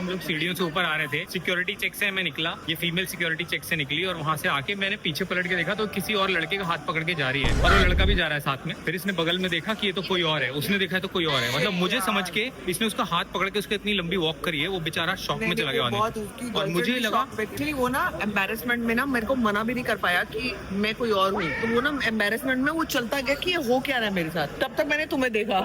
हम लोग सीढ़ियों से ऊपर आ रहे थे, सिक्योरिटी चेक से मैं निकला, ये फीमेल सिक्योरिटी चेक से निकली और वहाँ से आके मैंने पीछे पलट के देखा तो किसी और लड़के का हाथ पकड़ के जा रही है और वो लड़का भी जा रहा है साथ में। फिर इसने बगल में देखा कि ये तो कोई और है, उसने देखा है तो कोई और है, मतलब मुझे समझ के इसने उसका हाथ पकड़ के उसको इतनी लंबी वॉक करी है, वो बेचारा शॉक में चला गया। और मुझे लगा एक्चुअली वो ना एम्बेरसमेंट में ना मेरे को मना भी नहीं कर पाया कि मैं कोई और हूँ, तो वो ना एम्बेरसमेंट में वो चलता गया कि ये हो क्या रहा है मेरे साथ। तब तक मैंने तुम्हें देखा।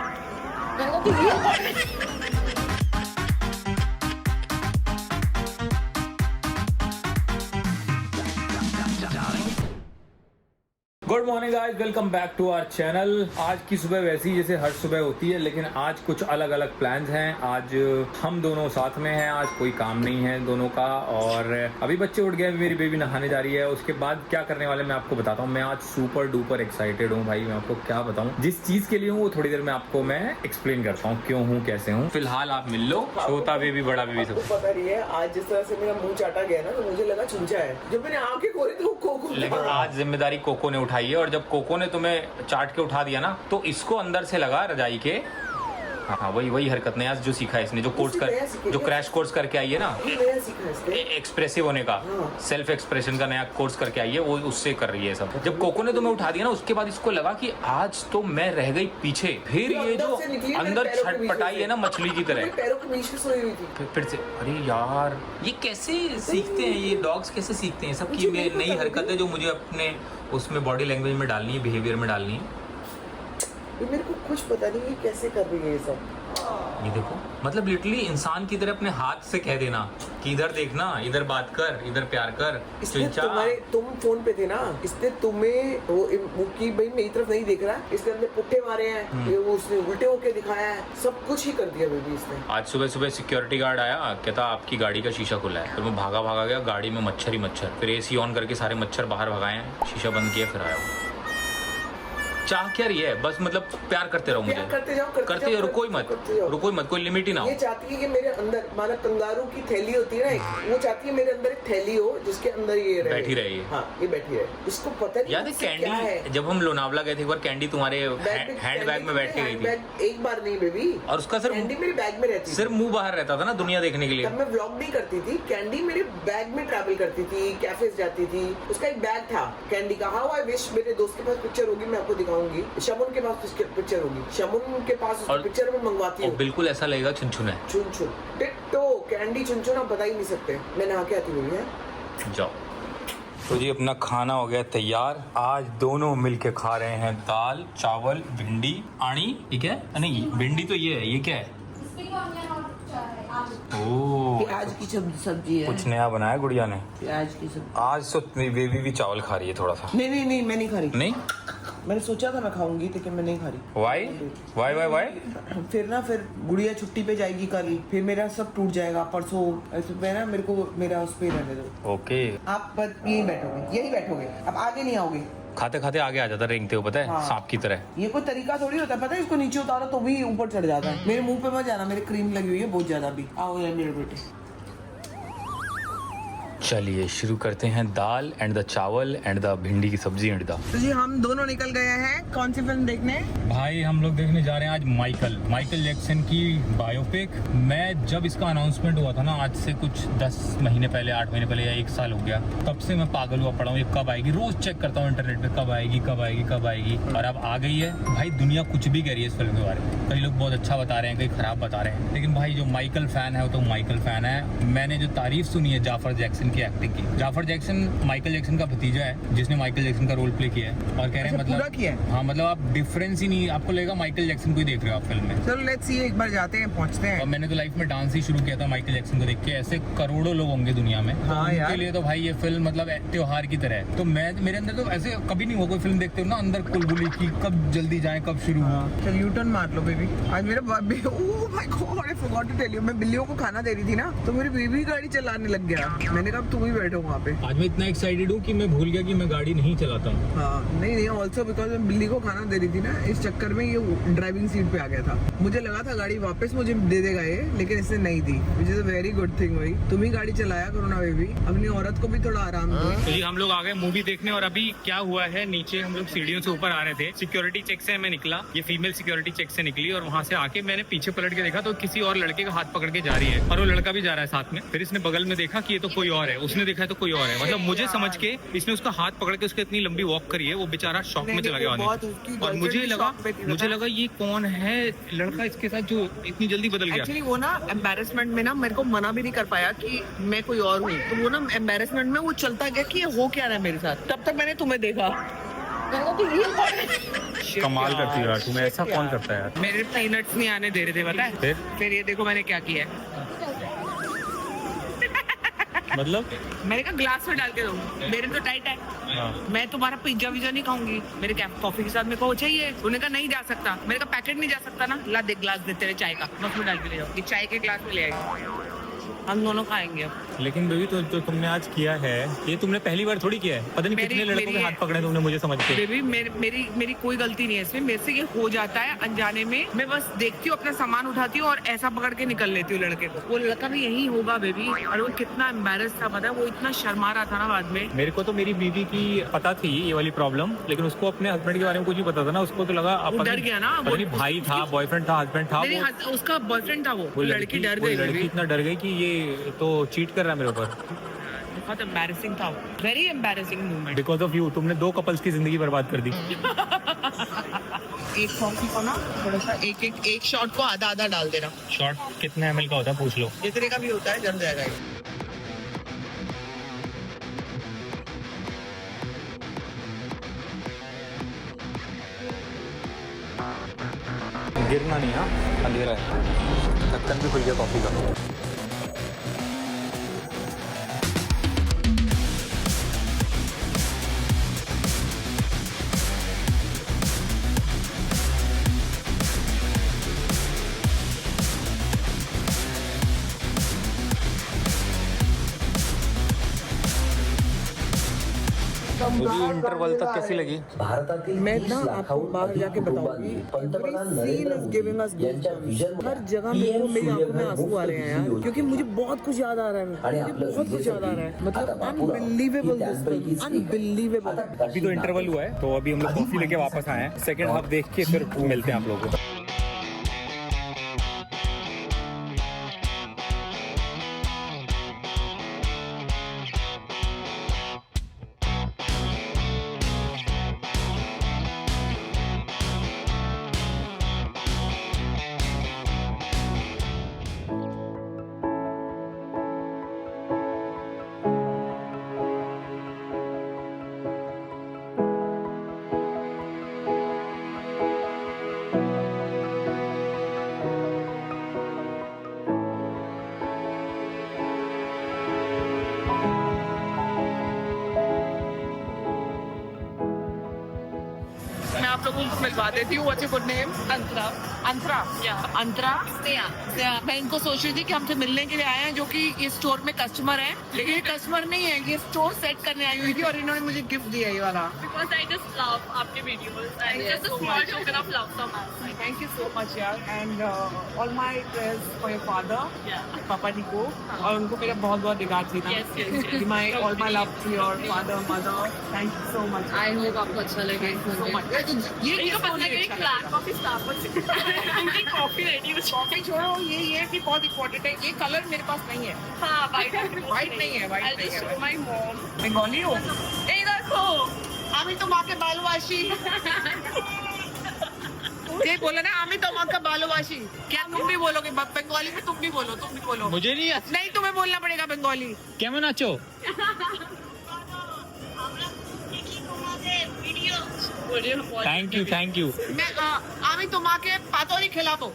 Good morning guys, welcome back to our channel. आज की सुबह वैसी जैसे हर सुबह होती है, लेकिन आज कुछ अलग अलग प्लान्स हैं। आज हम दोनों साथ में हैं, आज कोई काम नहीं है दोनों का। और अभी बच्चे उठ गए, मेरी बेबी नहाने जा रही है। उसके बाद क्या करने वाले मैं आपको बताता हूँ। मैं आज सुपर डुपर एक्साइटेड हूँ भाई, मैं आपको क्या बताऊँ। जिस चीज के लिए हूँ वो थोड़ी देर में आपको मैं एक्सप्लेन करता हूँ क्यों हूँ कैसे हूँ। फिलहाल आप मिल लो, छोटा बेबी बड़ा बेबी सब पता नहीं है। आज जिस तरह से मेरा मुंह चाटा गया ना, तो मुझे लगा चूचा है। जब मैंने आंखें खोली तो कोको, लेकिन आज जिम्मेदारी कोको ने उठाई है। और जब कोको ने तुम्हें चाट के उठा दिया ना, तो इसको अंदर से लगा रजाई के। हाँ, वही हरकत नया जो सीखा है इसने, जो कोर्स कर, जो क्रैश कोर्स करके आई है ना, एक्सप्रेसिव होने का, सेल्फ एक्सप्रेशन का नया कोर्स करके आई है, वो उससे कर रही है सब। जब कोको ने तुम्हें उठा दिया ना, उसके बाद इसको लगा कि आज तो मैं रह गई पीछे। फिर ये जो अंदर छटपटाई है ना मछली की तरह, पैरों के नीचे सोई हुई थी। फिर से अरे यार, ये कैसे सीखते हैं, ये डॉग्स कैसे सीखते हैं सब की नई हरकत है जो मुझे अपने उसमें बॉडी लैंग्वेज में डालनी है, बिहेवियर में डालनी है। ये मेरे को कुछ पता नहीं है कैसे कर रही है ये सब। ये देखो, मतलब लिटरली इंसान की तरह अपने हाथ से कह देना कि इधर देखना, इधर बात कर, इधर प्यार कर। तुम फोन पे थे ना, इसने तुम्हें वो कि भाई मेरी तरफ नहीं देख रहा, इसके अंदर पुट्ठे मारे हैं, ये उसने उल्टे होके दिखाया है, सब कुछ ही कर दिया बेबी इसने। आज सुबह सुबह सिक्योरिटी गार्ड आया, कहता आपकी गाड़ी का शीशा खुला है। फिर मैं भागा गया, गाड़ी में मच्छर ही मच्छर। फिर AC ऑन करके सारे मच्छर बाहर भगाए हैं, शीशा बंद किया, फिर आया। चाह क्या रही है, बस मतलब प्यार करते रहो मुझे, करते जाओ, रुको ही मत, कोई लिमिट ही ना हो। ये चाहती है कि मेरे अंदर, माना कंगारू की थैली होती है ना, वो चाहती है मेरे अंदर एक थैली हो जिसके अंदर ये बैठी रहे। हाँ, ये बैठी रहे। इसको पता नहीं याद है कैंडी, जब हम लोनावला गए थे एक बार, कैंडी तुम्हारे हैंड बैग में बैठ के गई थी। एक बार नहीं बेबी, और उसका सिर्फ कैंडी मेरे बैग में रहती, सिर्फ मुंह बाहर रहता था ना दुनिया देखने के लिए। तब मैं व्लॉग नहीं करती थी, कैंडी मेरे बैग में ट्रैवल करती थी, कैफेज जाती थी। उसका एक बैग था कैंडी का। हाउ आई विश मेरे दोस्त के पास पिक्चर होगी, मैं आपको दिखाऊंगी। शमुन के पास पिक्चर होगी, शमुन के पास पिक्चर में मंगवाती हूँ। बिल्कुल ऐसा लगेगा चुनचुन है, चुनचुन डिट्टो कैंडी चुनचुन, आप बता ही नहीं सकते। मैं नहा के आती हुई है। जाओ। तो जी अपना खाना हो गया तैयार। आज दोनों मिलके खा रहे हैं दाल चावल भिंडी आनी। ये क्या है? नहीं, भिंडी तो ये है, ये क्या है? प्याज की सब्जी है। कुछ नया बनाया गुड़िया ने, प्याज की सब्जी। आज तो बेबी भी चावल खा रही है थोड़ा सा। नहीं मैं नहीं खा रही। नहीं, मैंने सोचा था मैं खाऊंगी, लेकिन मैं नहीं खा रही। वाई? फिर गुड़िया छुट्टी पे जाएगी कल, फिर मेरा सब टूट जाएगा। परसों ऐसे ना मेरे को मेरा उस पे रहने दो। ओके, आप यही बैठोगे, अब आगे नहीं आओगे। खाते खाते आगे आ जाता, रेंगते हो पता है। हाँ। सांप की तरह। ये कोई तरीका थोड़ी होता है, पता है। इसको नीचे उतारो तो भी ऊपर चढ़ जाता है। मेरे मुंह पे मत जाना, मेरी क्रीम लगी हुई है बहुत ज्यादा। भी आओ यार मेरे बेटे। चलिए शुरू करते हैं। दाल एंड द चावल एंड द भिंडी की सब्जी एंड द। तो जी हम दोनों निकल गए हैं कौन सी फिल्म देखने? भाई हम लोग देखने जा रहे हैं आज माइकल जैक्सन की बायोपिक। मैं जब इसका अनाउंसमेंट हुआ था ना, आज से कुछ 10 महीने पहले, 8 महीने पहले या 1 साल हो गया, तब से मैं पागल हुआ पड़ा हूँ ये कब आएगी। रोज चेक करता हूँ इंटरनेट पे, कब आएगी। और अब आ गई है भाई। दुनिया कुछ भी कह रही है इस फिल्म के बारे में। कई लोग बहुत अच्छा बता रहे हैं, कई खराब बता रहे हैं, लेकिन भाई जो माइकल फैन है वो तो माइकल फैन है। मैंने जो तारीफ सुनी है जाफर जैक्सन की एक्टिंग की, जाफर जैक्सन माइकल जैक्सन का भतीजा है जिसने माइकल जैक्सन का रोल प्ले किया है। और कह रहे हैं मतलब किया है। हाँ, मतलब आप डिफरेंस ही नहीं, आपको लगेगा माइकल जैक्सन को ही देख रहे हो आप फिल्म में। चलो लेट्स सी, एक बार जाते हैं, पहुंचते हैं। और मैंने तो लाइफ में डांस ही शुरू किया था माइकल जैक्सन को देख के। ऐसे करोड़ों लोग होंगे दुनिया में, हाँ, तो उनके लिए तो भाई ये फिल्म मतलब त्योहार की तरह है। तो मेरे अंदर तो ऐसे कभी नहीं हुआ, कोई फिल्म देखते हो ना अंदर कुलबुली की कब जल्दी जाए कब शुरू हो। चल यू टर्न मार लो बेबी। आज मेरा oh my God, I forgot to tell you, मैं बिल्लियों को खाना दे रही थी ना, तो मेरी बेबी गाड़ी चलाने लग गया। मैंने लगा अब तुम ही बैठो वहाँ पे। आज मैं इतना एक्साइटेड हूँ कि मैं भूल गया कि मैं गाड़ी नहीं चलाता हूँ। हाँ नहीं ऑल्सो बिकॉज मैं बिल्ली को खाना दे रही थी ना, इस चक्कर में ये ड्राइविंग सीट पे आ गया था। मुझे लगा था गाड़ी वापस मुझे दे देगा ये, लेकिन इसने नहीं दी, which is a very good thing. भाई तुम ही गाड़ी चलाया करो ना बेबी, अपनी औरत को भी थोड़ा आराम दो। तो ये हम लोग आ गए मूवी देखने, और अभी क्या हुआ है, नीचे हम लोग सीढ़ियों से ऊपर आ रहे थे, सिक्योरिटी चेक से मैं निकला, ये फीमेल सिक्योरिटी चेक से निकली, और वहाँ से आके मैंने पीछे पलट के देखा तो किसी और लड़के का हाथ पकड़ के जा रही है, और वो लड़का भी जा रहा है साथ में। फिर इसने बगल में देखा कि ये तो कोई और है, उसने देखा तो कोई और है, मतलब मुझे समझ के इसने उसका हाथ पकड़ के उसको इतनी लंबी वॉक करी है, वो बेचारा शॉक में चला गया वहाँ। और मुझे लगा ये कौन है लड़का इसके साथ जो इतनी जल्दी बदल गया। एक्चुअली वो ना एम्बेरसमेंट में ना मेरे को मना भी नहीं कर पाया कि मैं कोई और हूँ, तो वो ना एम्बेरसमेंट में वो चलता गया कि ये हो क्या रहा है मेरे साथ। तब तक मैंने तुम्हें देखा। कमाल करती है यार, तुम्हें ऐसा कौन करता है यार। मेरे पीनट्स नहीं आने दे रहे थे, पता है। फिर ये देखो मैंने क्या किया है। मतलब मैंने कहा ग्लास में डाल के दो, मेरे तो टाइट है। हाँ। मैं तुम्हारा पिज्जा विज्जा नहीं खाऊंगी, मेरे कॉफी के साथ मेरे को चाहिए। उन्होंने कहा नहीं जा सकता, मेरे का पैकेट नहीं जा सकता ना, ला दे ग्लास देते रहे चाय का, बस में डाल के ले जाओ, ये चाय के ग्लास में ले आएगी, हम दोनों खाएंगे अब। लेकिन बेबी तो जो तुमने आज किया है, ये तुमने पहली बार थोड़ी किया है, पता नहीं कितने लड़कों के हाथ पकड़े तुमने मुझे समझ के। बेबी मेरी कोई गलती नहीं है इसमें, मेरे से ये हो जाता है अनजाने में। मैं बस देखती हूँ, अपना सामान उठाती हूँ और ऐसा पकड़ के निकल लेती हूँ लड़के को। वो लड़का भी यही होगा बेबी, और वो कितना एम्बेरस था पता है, वो इतना शर्मा रहा था ना बाद में। मेरे को तो मेरी बीवी की पता थी ये वाली प्रॉब्लम, लेकिन उसको अपने हस्बैंड के बारे में कुछ नहीं पता था ना, उसको तो लगा डर गया ना, पता नहीं भाई था, बॉयफ्रेंड था, हस्बैंड था, उसका बॉयफ्रेंड था। वो लड़की डर गई, लड़की इतना डर गई कि ये तो चीट कर रहा है मेरे ऊपर। बहुत एम्बैरेसिंग था, very embarrassing moment. Because of you तुमने 2 कपल्स की जिंदगी बर्बाद कर दी। एक कॉफी को ना थोड़ा सा एक शॉट को आधा आधा डाल देना। शॉट कितने ml का होता है पूछ लो। जितने का भी होता है जम जाएगा ये। गिरना नहीं, हाँ अंधेरा है, ढक्कन भी खुल गया कॉफी का। इंटरवल तक कैसी लगी? भारतातील मैं 30 ना आपको लाखाहून बाहर अधिक जाके बताऊंगी। कुटुंबांनी पंतप्रधान नरेंद्र मोदी यांच्या विजन हर जगह मेरे को मेरी आंखों में आंसू आ रहे हैं यार, क्योंकि मुझे बहुत कुछ याद आ रहा है, मुझे बहुत कुछ याद आ रहा है, मतलब अनबिलीवेबल, अनबिलीवेबल। अभी तो इंटरवल हुआ है, तो अभी हम लोग कॉफी लेके वापस आए हैं, सेकंड हाफ देख के फिर मिलते हैं आप लोगों को। मैं आप लोगों को मिलवा देती हूँ। What's your good name? Antara Antara. Antara. मैं इनको सोच रही थी कि हमसे मिलने के लिए आए हैं, जो कि इस स्टोर में कस्टमर है, लेकिन ये कस्टमर नहीं है, ये स्टोर सेट करने आई हुई थी, और इन्होंने मुझे गिफ्ट दिया ये वाला। because I just love आपके videos and just a small token of love from us. Thank you so much यार, and all my prayers for your father, Yeah. पापा जी को, और उनको मेरा बहुत बहुत रिगार्ड देना। Yes, yes, yes. all my love to your father, mother. Thank you so much. I hope आपको अच्छा लगे। so much. ये इनको पता है कि अच्छा ब्लैक लगा। कॉफी स्टारबक्स इनकी कॉफी रेडी हो कॉफी छोड़ो, ये भी बहुत इम्पोर्टेंट है। ये कलर मेरे पास नहीं है। हाँ वाइट White नहीं है, white I'll नहीं just है। show my mom बंगाली हो? ए देखो আমি তোমাকে ভালোবাসি। ये बोला ना, আমি তোমাকে ভালোবাসি। क्या तुम भी बोलोगे बंगाली में? तुम भी बोलो। मुझे नहीं नहीं, तुम्हें बोलना पड़ेगा बंगाली। कैमन आचो। Thank you. मैं আমি তোমাকে পাতরি খেলাবো।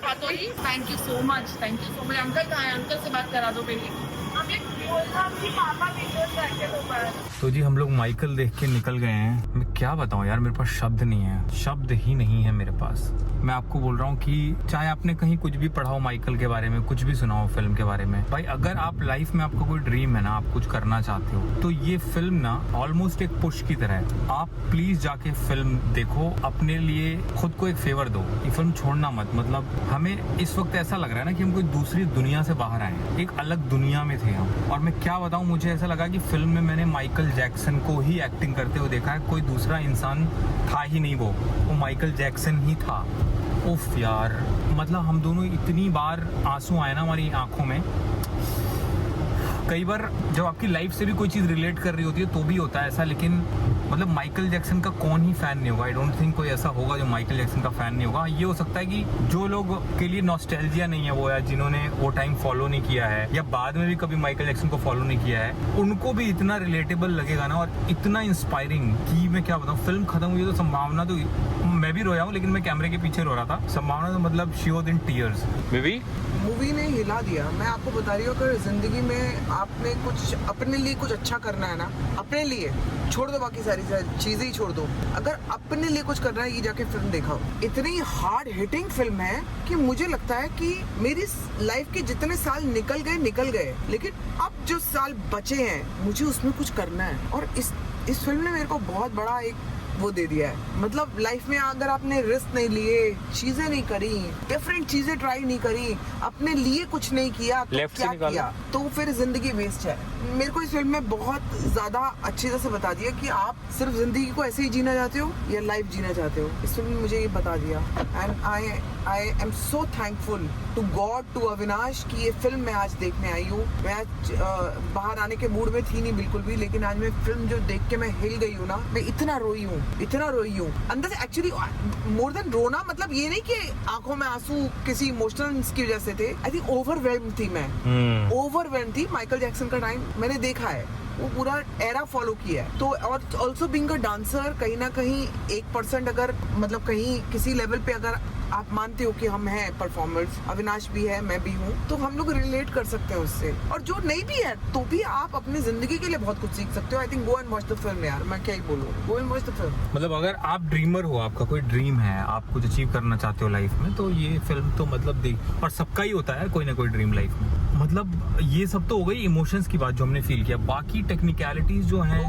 पातोरी thank you so much. Uncle कहाँ है? अंकल से बात करा दो मेरी। आपकी पापा वीडियोस करके ऊपर। तो जी हम लोग माइकल देख के निकल गए हैं। मैं क्या बताऊं यार, मेरे पास शब्द नहीं है, शब्द ही नहीं है मेरे पास। मैं आपको बोल रहा हूँ कि चाहे आपने कहीं कुछ भी पढ़ा हो माइकल के बारे में, कुछ भी सुना हो फिल्म के बारे में, भाई अगर आप लाइफ में आपका कोई ड्रीम है ना, आप कुछ करना चाहते हो, तो ये फिल्म ना ऑलमोस्ट एक पुश की तरह है। आप प्लीज जाके फिल्म देखो, अपने लिए खुद को एक फेवर दो, ये फिल्म छोड़ना मत। मतलब हमें इस वक्त ऐसा लग रहा है ना कि हम कोई दूसरी दुनिया से बाहर आए, एक अलग दुनिया में थे हम। और मैं क्या बताऊं, मुझे ऐसा लगा कि फिल्म में मैंने माइकल जैक्सन को ही एक्टिंग करते हुए देखा है, कोई दूसरा इंसान था ही नहीं। वो माइकल जैक्सन ही था। उफ यार, मतलब हम दोनों इतनी बार आंसू आए ना हमारी आंखों में। कई बार जब आपकी लाइफ से भी कोई चीज़ रिलेट कर रही होती है तो भी होता है ऐसा, लेकिन मतलब माइकल जैक्सन का कौन ही फैन नहीं होगा। आई डोंट थिंक कोई ऐसा होगा जो माइकल जैक्सन का फैन नहीं होगा। ये हो सकता है कि जो लोग के लिए नॉस्टैल्जिया नहीं है वो, या जिन्होंने वो टाइम फॉलो नहीं किया है, या बाद में भी कभी माइकल जैक्सन को फॉलो नहीं किया है, उनको भी इतना रिलेटेबल लगेगा ना, और इतना इंस्पायरिंग कि मैं क्या बताऊँ। फिल्म खत्म हुई तो संभावना तो मैं भी रोया हूँ, लेकिन मैं कैमरे के पीछे रो रहा था। संभावना तो मतलब she was in tears. Baby movie ने हिला दिया। मैं आपको बता रही हूँ, अगर जिंदगी में आपने कुछ अपने लिए कुछ अच्छा करना है ना, अपने लिए छोड़ दो, बाकी सारी चीजें ही छोड़ दो, अगर अपने लिए कुछ करना है, ये जाके फिल्म देखा। इतनी हार्ड हिटिंग फिल्म है कि मुझे लगता है कि मेरी लाइफ के जितने साल निकल गए, लेकिन अब जो साल बचे हैं मुझे उसमें कुछ करना है। और इस फिल्म ने मेरे को बहुत बड़ा एक वो दे दिया है। मतलब लाइफ में अगर आपने रिस्क नहीं लिए, चीजें नहीं करी, डिफरेंट चीजें ट्राई नहीं करी, अपने लिए कुछ नहीं किया, तो क्या किया, तो फिर जिंदगी वेस्ट है। मेरे को इस फिल्म में बहुत ज्यादा अच्छी तरह से बता दिया कि आप सिर्फ जिंदगी को ऐसे ही जीना चाहते हो या लाइफ जीना चाहते हो। इस फिल्म ने मुझे ये बता दिया। And I am so thankful to God, to Avinash कि ये फिल्म मैं आज देखने आई हूँ। मैं आज बाहर आने के मूड में थी नहीं बिल्कुल भी, लेकिन आज मैं फिल्म जो देख के मैं हिल गई हूँ ना, मैं इतना रोई हूँ अंदर से। एक्चुअली मोर देन रोना, मतलब ये नहीं कि आंखों में आंसू किसी इमोशनल की वजह से थे। आई थिंक ओवरवेल्म थी मैं, ओवरवेल्म थी। माइकल जैक्सन का टाइम मैंने देखा है, वो पूरा एरा फॉलो किया है। तो और ऑल्सो बीइंग अ डांसर, कहीं ना कहीं 1% अगर मतलब कहीं किसी लेवल पे अगर आप मानते हो कि हम हैं परफॉर्मर्स, अविनाश भी है, मैं भी हूँ, तो हम लोग रिलेट कर सकते हैं उससे। और जो नहीं भी है तो भी आप अपनी जिंदगी के लिए बहुत कुछ सीख सकते हो। I think go and watch the film यार, मैं क्या ही बोलूँ, go and watch the film. मतलब अगर आप ड्रीमर हो, आपका कोई ड्रीम है, आप कुछ अचीव करना चाहते हो लाइफ में, तो ये फिल्म तो मतलब देख। और सबका ही होता है कोई ना कोई ड्रीम लाइफ में। मतलब ये सब तो हो गई इमोशंस की बात जो हमने फील किया। बाकी टेक्निकलिटीज जो हैं,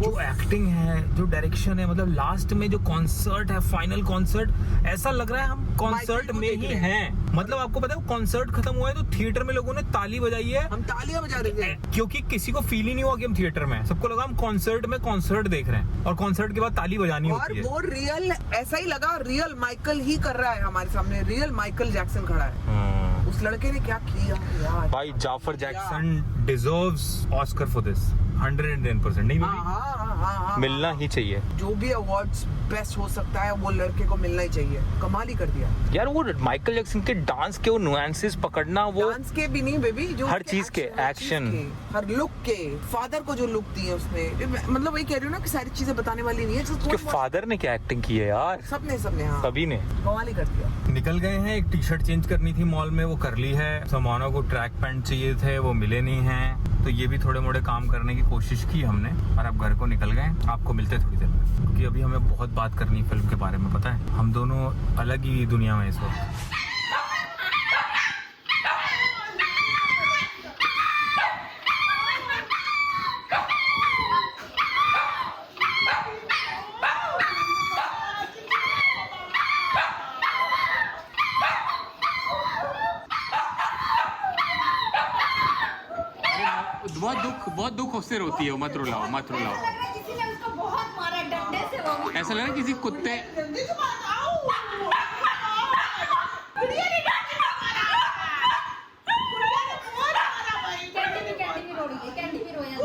जो एक्टिंग है, जो डायरेक्शन है, मतलब लास्ट में जो कॉन्सर्ट है, फाइनल कॉन्सर्ट, ऐसा लग रहा है हम कॉन्सर्ट में ही हैं। मतलब आपको पता है कॉन्सर्ट खत्म हुआ है तो थिएटर में लोगों ने ताली बजाई है, हम तालियां बजा रहे थे, क्योंकि किसी को फील ही नहीं हुआ कि हम थिएटर में, सबको लगा हम कॉन्सर्ट में कॉन्सर्ट देख रहे हैं, और कॉन्सर्ट के बाद ताली बजानी होती है। और वो रियल ऐसा ही लगा, रियल माइकल ही कर रहा है हमारे सामने, रियल माइकल जैक्सन खड़ा है। उस लड़के ने क्या किया यार। भाई Jaafar Jackson deserves Oscar for this 110%। नहीं हाँ, मिलना ही चाहिए। जो भी अवार्ड्स बेस्ट हो सकता है वो लड़के को मिलना ही चाहिए। कमाल ही कर दिया यार। वो माइकल जैक्सन के डांस के वो नुआंसेस पकड़ना, वो डांस के भी नहीं बेबी, जो हर चीज के एक्शन, हर लुक के, फादर को जो लुक दी है उसने, मतलब वही कह रही हूँ ना कि सारी चीजें बताने वाली नहीं है। उसके फादर ने क्या एक्टिंग की है यार, सबने हाँ, सभी ने कमाल ही कर दिया। निकल गए हैं। एक टी शर्ट चेंज करनी थी मॉल में, वो कर ली है। समाना को ट्रैक पैंट चाहिए थे, वो मिले नहीं हैं, तो ये भी थोड़े मोड़े काम करने की कोशिश की हमने, और अब घर को निकल गए। आपको मिलते थोड़ी देर में, क्योंकि अभी हमें बहुत बात करनी है फिल्म के बारे में। पता है हम दोनों अलग ही दुनिया में इस वक्त। बहुत दुख उससे रोती है, मत रुलाओ। किसी ने उसको बहुत मारा डंडे से, वो ऐसा लग रहा है किसी कुत्ते कैंडी भी रोया।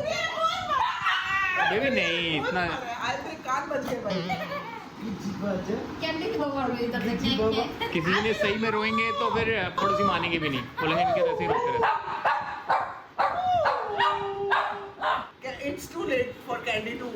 बेबी नहीं इतना। कैंडी भी बहुत रोई तब तक। किसी ने सही में रोएंगे तो फिर पड़ोसी मानेंगे भी नहीं, बोलेंगे इनके वैसे ही रोते रहते। It's too late for Candy to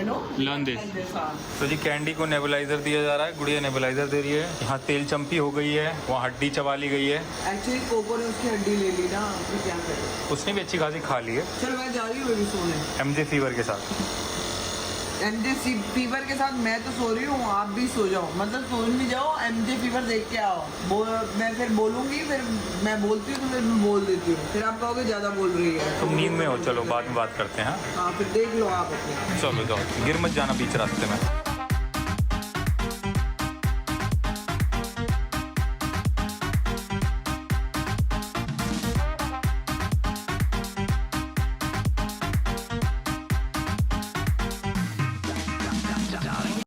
You know? Learn this. And this, हाँ. तो जी कैंडी को नेबुलाइजर दिया जा रहा है, गुड़िया नेबुलाइजर दे रही है। यहाँ तेल चंपी हो गई है, वहाँ हड्डी चबा ली गई है। Actually कोको ने उसकी हड्डी ले ली ना, फिर क्या करें? उसने भी अच्छी खासी खा ली है चलो मैं जा रही हूँ अभी सोने। MJ फीवर के साथ। MJ फीवर के साथ मैं तो सो रही हूँ, आप भी सो जाओ, मतलब सो नहीं जाओ, MJ फीवर देख के आओ। मैं फिर बोलूँगी, फिर मैं बोलती हूँ तो फिर मैं बोल देती हूँ, फिर आप कहोगे ज़्यादा बोल रही है। तुम नींद में हो, चलो बाद में बात करते हैं। हाँ फिर देख लो आप अपने। चलो जाओ, गिर मत जाना बीच रास्ते में।